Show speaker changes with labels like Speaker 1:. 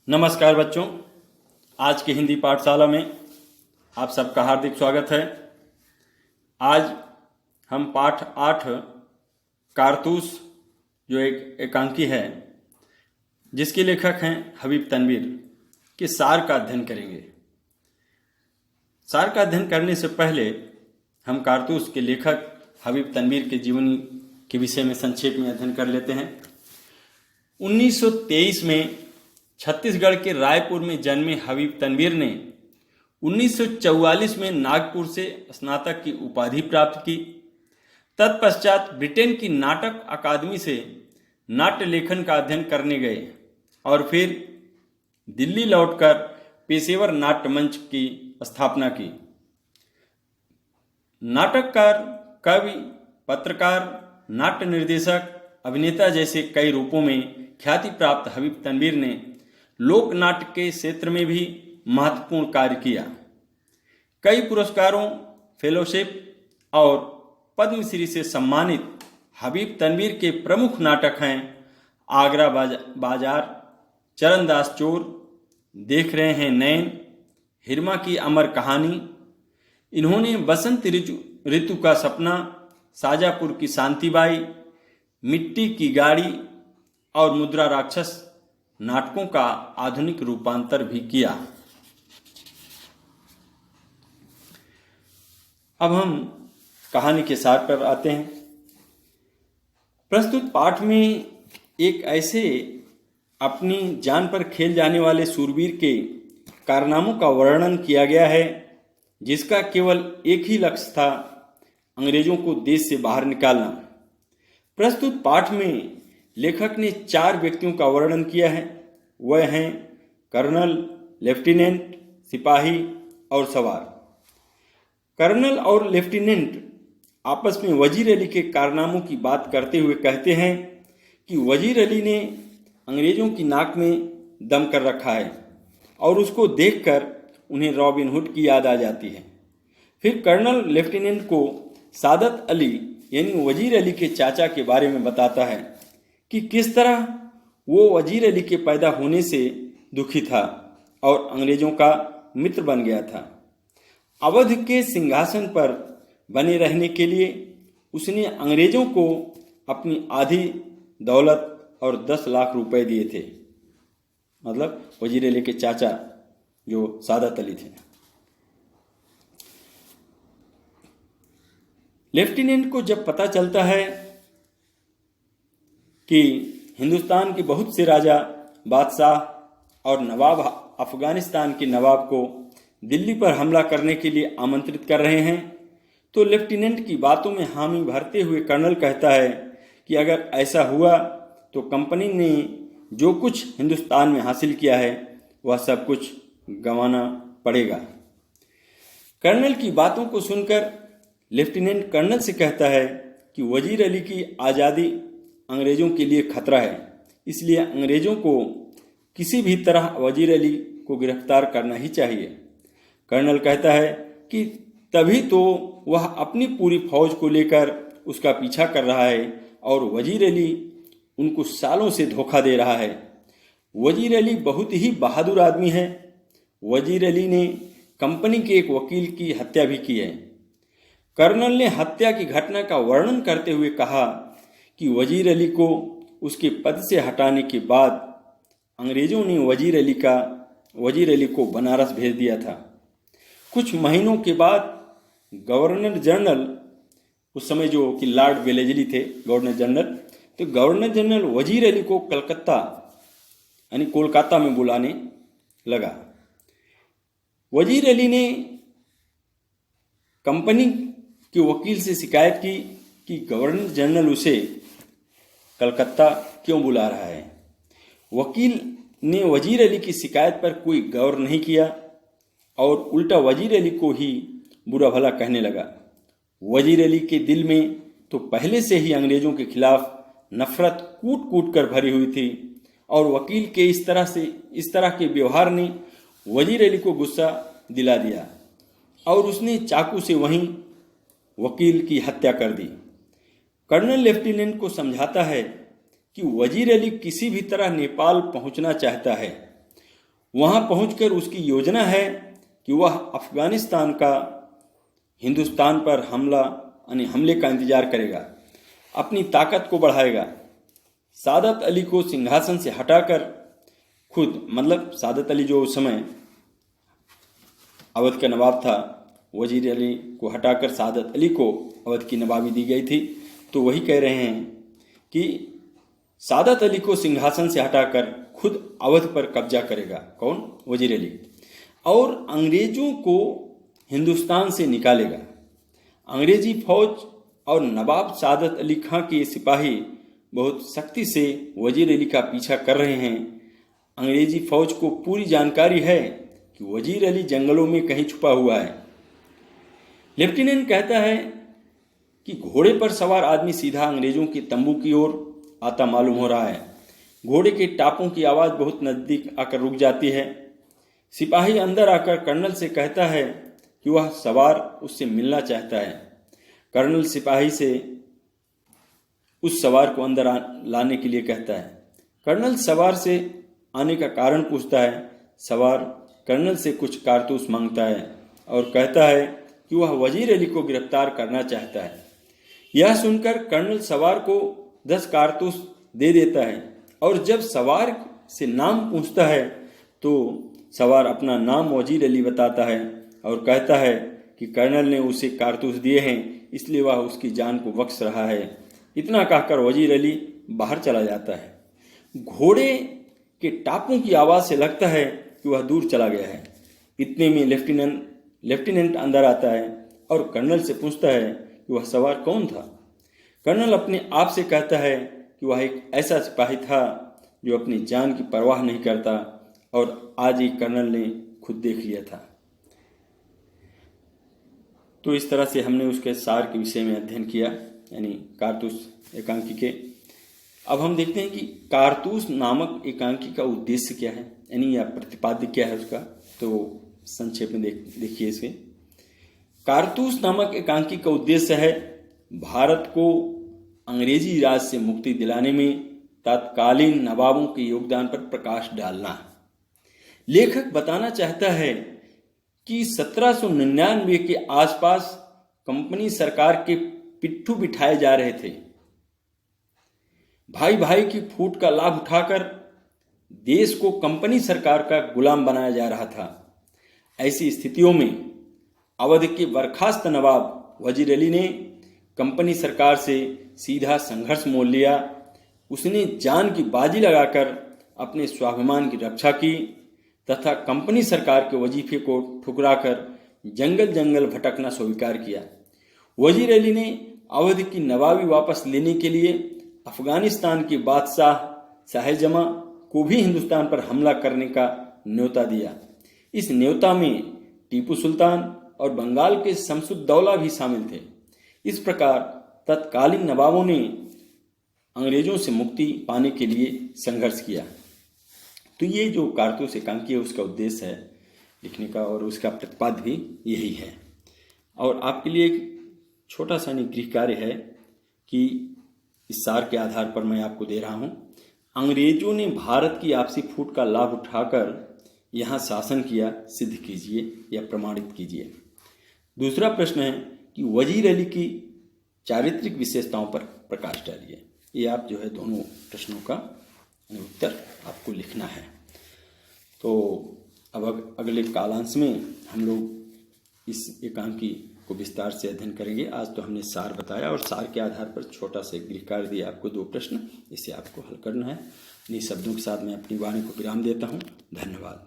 Speaker 1: नमस्कार बच्चों, आज की हिंदी पाठशाला में आप सबका हार्दिक स्वागत है। आज हम पाठ 8 कारतूस जो एक एकांकी है जिसके लेखक हैं हबीब तनवीर के सार का अध्ययन करेंगे। सार का अध्ययन करने से पहले हम कारतूस के लेखक हबीब तनवीर के जीवनी के विषय में संक्षेप में अध्ययन कर लेते हैं। 1923 में छत्तीसगढ़ के रायपुर में जन्मे हबीब तनवीर ने 1944 में नागपुर से स्नातक की उपाधि प्राप्त की। तत्पश्चात ब्रिटेन की नाटक अकादमी से नाट्य लेखन का अध्ययन करने गए और फिर दिल्ली लौटकर पेशेवर नाट्य मंच की स्थापना की। नाटककार, कवि, पत्रकार, नाट्य निर्देशक, अभिनेता जैसे कई रूपों में ख्याति प्राप्त हबीब तनवीर ने लोक नाट्य के क्षेत्र में भी महत्वपूर्ण कार्य किया। कई पुरस्कारों, फेलोशिप और पद्मश्री से सम्मानित हबीब तनवीर के प्रमुख नाटक हैं आगरा बाजार, चरणदास चोर, देख रहे हैं नैन, हिरमा की अमर कहानी। इन्होंने बसंत ऋतु का सपना, शाजापुर की शांतिबाई, मिट्टी की गाड़ी और मुद्रा राक्षस नाटकों का आधुनिक रूपांतर भी किया। अब हम कहानी के सार पर आते हैं। प्रस्तुत पाठ में एक ऐसे अपनी जान पर खेल जाने वाले शूरवीर के कारनामों का वर्णन किया गया है जिसका केवल एक ही लक्ष्य था, अंग्रेजों को देश से बाहर निकालना। प्रस्तुत पाठ में लेखक ने 4 व्यक्तियों का वर्णन किया है। वह हैं कर्नल, लेफ्टिनेंट, सिपाही और सवार। कर्नल और लेफ्टिनेंट आपस में वजीर अली के कारनामों की बात करते हुए कहते हैं कि वजीर अली ने अंग्रेजों की नाक में दम कर रखा है और उसको देखकर उन्हें रॉबिन हुड की याद आ जाती है। फिर कर्नल लेफ्टिनेंट को सादत अली यानी वजीर अली के चाचा के बारे में बताता है कि किस तरह वो वजीर अली के पैदा होने से दुखी था और अंग्रेजों का मित्र बन गया था। अवध के सिंहासन पर बने रहने के लिए उसने अंग्रेजों को अपनी आधी दौलत और 10 लाख रुपए दिए थे। मतलब वजीर अली के चाचा जो सादत अली थे। लेफ्टिनेंट को जब पता चलता है कि हिंदुस्तान के बहुत से राजा, बादशाह और नवाब अफगानिस्तान के नवाब को दिल्ली पर हमला करने के लिए आमंत्रित कर रहे हैं, तो लेफ्टिनेंट की बातों में हामी भरते हुए कर्नल कहता है कि अगर ऐसा हुआ तो कंपनी ने जो कुछ हिंदुस्तान में हासिल किया है वह सब कुछ गंवाना पड़ेगा। कर्नल की बातों को सुनकर लेफ्टिनेंट कर्नल से कहता है कि वजीर अली की आज़ादी अंग्रेजों के लिए खतरा है, इसलिए अंग्रेजों को किसी भी तरह वजीर अली को गिरफ्तार करना ही चाहिए। कर्नल कहता है कि तभी तो वह अपनी पूरी फौज को लेकर उसका पीछा कर रहा है और वजीर अली उनको सालों से धोखा दे रहा है। वजीर अली बहुत ही बहादुर आदमी है। वजीर अली ने कंपनी के एक वकील की हत्या भी की है। कर्नल ने हत्या की घटना का वर्णन करते हुए कहा कि वजीर अली को उसके पद से हटाने के बाद अंग्रेजों ने वजीर अली को बनारस भेज दिया था। कुछ महीनों के बाद गवर्नर जनरल, उस समय जो कि लॉर्ड वेलेस्ली थे गवर्नर जनरल, तो गवर्नर जनरल वजीर अली को कलकत्ता यानी कोलकाता में बुलाने लगा। वजीर अली ने कंपनी के वकील से शिकायत की कि गवर्नर जनरल उसे कलकत्ता क्यों बुला रहा है। वकील ने वजीर अली की शिकायत पर कोई गौर नहीं किया और उल्टा वजीर अली को ही बुरा भला कहने लगा। वजीर अली के दिल में तो पहले से ही अंग्रेजों के खिलाफ नफरत कूट कूट कर भरी हुई थी और वकील के इस तरह के व्यवहार ने वजीर अली को गुस्सा दिला दिया और उसने चाकू से वहीं वकील की हत्या कर दी। कर्नल लेफ्टिनेंट को समझाता है कि वजीर अली किसी भी तरह नेपाल पहुंचना चाहता है। वहां पहुंचकर उसकी योजना है कि वह अफगानिस्तान का हिंदुस्तान पर हमले का इंतजार करेगा, अपनी ताकत को बढ़ाएगा, सादत अली को सिंहासन से हटाकर खुद, मतलब सादत अली जो उस समय अवध का नवाब था, वजीर अली को हटाकर सादत अली को अवध की नवाबी दी गई थी। तो वही कह रहे हैं कि सादत अली को सिंहासन से हटाकर खुद अवध पर कब्जा करेगा। कौन? वजीर अली। और अंग्रेजों को हिंदुस्तान से निकालेगा। अंग्रेजी फौज और नवाब सादत अली खां के सिपाही बहुत सख्ती से वजीर अली का पीछा कर रहे हैं। अंग्रेजी फौज को पूरी जानकारी है कि वजीर अली जंगलों में कहीं छुपा हुआ है। लेफ्टिनेंट कहता है कि घोड़े पर सवार आदमी सीधा अंग्रेजों के तंबू की ओर आता मालूम हो रहा है। घोड़े के टापों की आवाज़ बहुत नज़दीक आकर रुक जाती है। सिपाही अंदर आकर कर्नल से कहता है कि वह सवार उससे मिलना चाहता है। कर्नल सिपाही से उस सवार को अंदर लाने के लिए कहता है। कर्नल सवार से आने का कारण पूछता है। सवार कर्नल से कुछ कारतूस मांगता है और कहता है कि वह वजीर अली को गिरफ्तार करना चाहता है। यह सुनकर कर्नल सवार को 10 कारतूस दे देता है और जब सवार से नाम पूछता है तो सवार अपना नाम वजीर अली बताता है और कहता है कि कर्नल ने उसे कारतूस दिए हैं, इसलिए वह उसकी जान को बख्श रहा है। इतना कहकर वजीर अली बाहर चला जाता है। घोड़े के टापों की आवाज़ से लगता है कि वह दूर चला गया है। इतने में लेफ्टिनेंट अंदर आता है और कर्नल से पूछता है कि वह सवार कौन था। कर्नल अपने आप से कहता है कि वह एक ऐसा सिपाही था जो अपनी जान की परवाह नहीं करता और आज ही कर्नल ने खुद देख लिया था। तो इस तरह से हमने उसके सार के विषय में अध्ययन किया, यानी कारतूस एकांकी के। अब हम देखते हैं कि कारतूस नामक एकांकी का उद्देश्य क्या है, यानी या प्रतिपाद्य क्या है उसका। तो संक्षेप में देखिए इसे। कारतूस नामक एकांकी का उद्देश्य है भारत को अंग्रेजी राज से मुक्ति दिलाने में तत्कालीन नवाबों के योगदान पर प्रकाश डालना। लेखक बताना चाहता है कि 1799 के आसपास कंपनी सरकार के पिट्ठू बिठाए जा रहे थे। भाई भाई की फूट का लाभ उठाकर देश को कंपनी सरकार का गुलाम बनाया जा रहा था। ऐसी स्थितियों में अवध के बर्खास्त नवाब वजीर अली ने कंपनी सरकार से सीधा संघर्ष मोल लिया। उसने जान की बाजी लगाकर अपने स्वाभिमान की रक्षा की तथा कंपनी सरकार के वजीफे को ठुकराकर जंगल जंगल भटकना स्वीकार किया। वजीर अली ने अवध की नवाबी वापस लेने के लिए अफगानिस्तान के बादशाह शाहजमा को भी हिंदुस्तान पर हमला करने का न्योता दिया। इस न्योता में टीपू सुल्तान और बंगाल के शमसुद्दौला भी शामिल थे। इस प्रकार तत्कालीन नवाबों ने अंग्रेजों से मुक्ति पाने के लिए संघर्ष किया। तो ये जो कारतूस एकांकी है उसका उद्देश्य है लिखने का और उसका प्रतिपाद्य भी यही है। और आपके लिए एक छोटा सा गृह कार्य है कि इस सार के आधार पर मैं आपको दे रहा हूँ। अंग्रेजों ने भारत की आपसी फूट का लाभ उठाकर यहाँ शासन किया, सिद्ध कीजिए या प्रमाणित कीजिए। दूसरा प्रश्न है कि वजीर अली की चारित्रिक विशेषताओं पर प्रकाश डालिए। ये आप जो है दोनों प्रश्नों का उत्तर आपको लिखना है। तो अब अगले कालांश में हम लोग इस एकांकी को विस्तार से अध्ययन करेंगे। आज तो हमने सार बताया और सार के आधार पर छोटा सा गृह कार्य दिया आपको, 2 प्रश्न, इसे आपको हल करना है। इन्हीं शब्दों के साथ मैं अपनी वाणी को विराम देता हूँ। धन्यवाद।